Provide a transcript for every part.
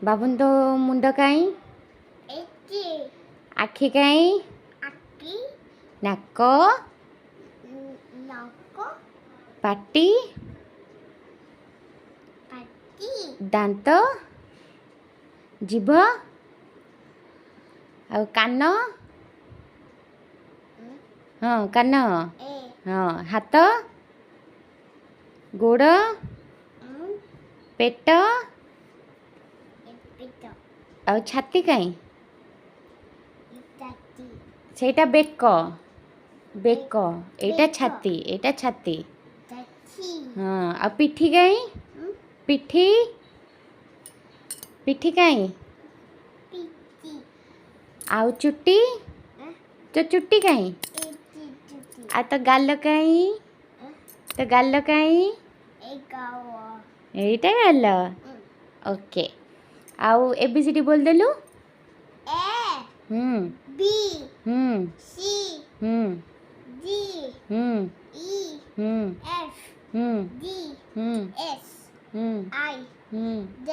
बाबुन तो मुंड काई आखि काई नाक पाटी दांत जीभ आ कान हाँ कान हाँ हाथ गोड़ पेट आ छाती काई सेटा बेक बेक एटा छाती हाँ आ पिठी काई पिठी पिठी काई आउ चुट्टी तो चुट्टी काई आ तो गाल काई तो गाल काई एटा गाल ओके आउ एबीसीडी बोल देलु B C D E F D S I J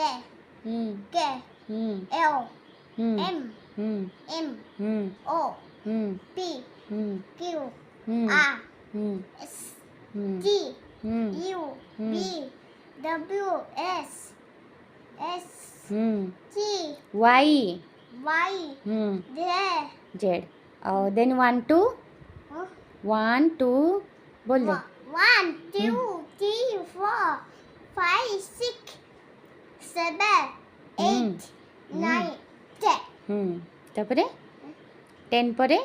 K L M O P Q R S T U V W X T Y Z Z और देन 1 2 1 2 बोल दे 1 2 3 4 5 6 7 8 9 10 तापरे 10 परे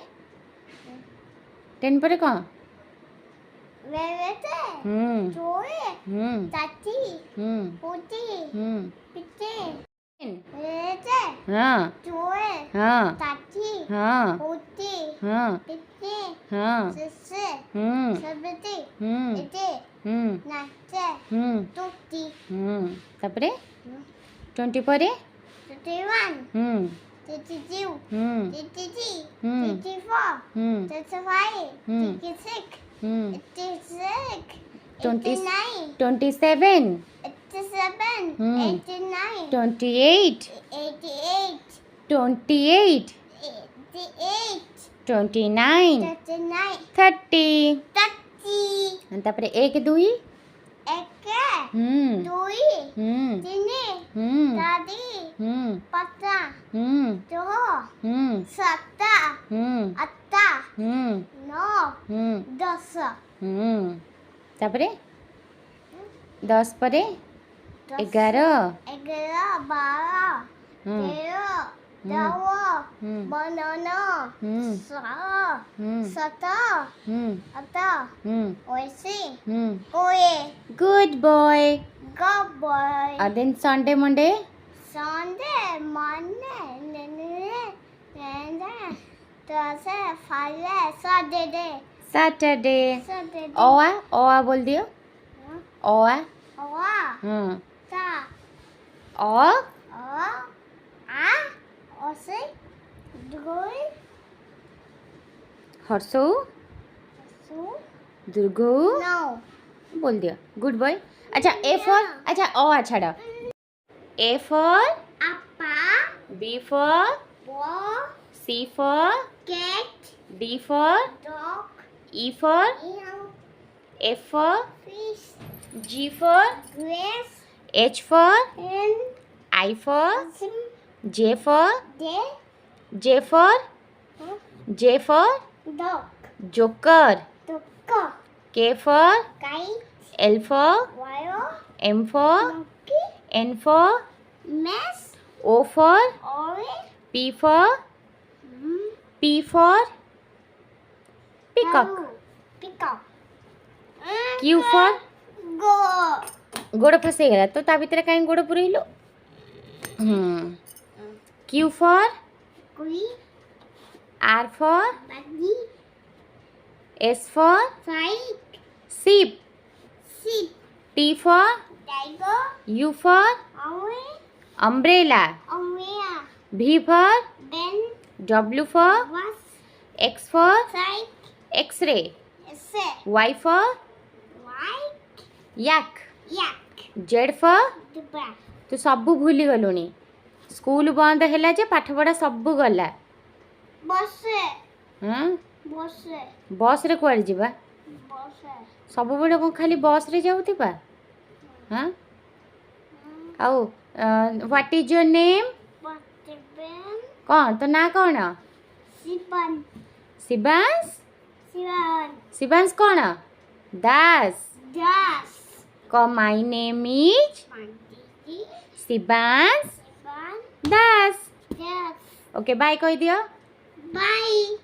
10 परे कौन वेवेते जोए ताती पोती पिते वेवेते हाँ जोए हाँ ताती हाँ पोती हाँ पिते हाँ ससे सबते इते नाचे तोती तापरे 20 परे 31 32 33 34 35 36 87 27 89 28 28 29 30 तापरे 1 2 तिनी दादी पत्ता दो सत्ता अट्टा नौ 10 तापरे 10 परे 11 12 13 बनाना सता अता ओसे कोए गुड बॉय गॉय और then Sunday Monday Monday Thursday Friday Saturday ओआ बोल दियो ओआ ता ओ आ ओसे दुगोई हर्षो दुर्गो नो बोल दिया गुड बॉय अच्छा ए फॉर अच्छा ओ छाड़ A for appa B for ball C for cat D for dog E for eel F for fish G for grass H for hen I for sim J for day J for dog joker duck K for kite L for wire M for monkey N for mess O for orange P for peacock peacock Q for go गोड़ फसे गला तो ता भितर काई गोड़ पुरैलो Q for kui R for buggy S for fight sheep sheep T for tiger U for orange umbrella umbrella V for ben W for was X for side X-ray se Y for white yak yak Z for duba तू सब भूली गलुनी school बंद है जे पाठ पढ़ा सब गला। बसे हाँ बसे बस रे कुआड़े जीवा बसे सब बेले कौन खाली बस रे जाउथिबा। हाँ आउ व्हाट इज योर नेम बटेबेन कौन तो ना कौन सिपन शिवांश सिवन शिवांश कौन दास दास को माय नेम इज मंदी शिवांश सिवन दास। दास ओके बाय कह दियो। बाय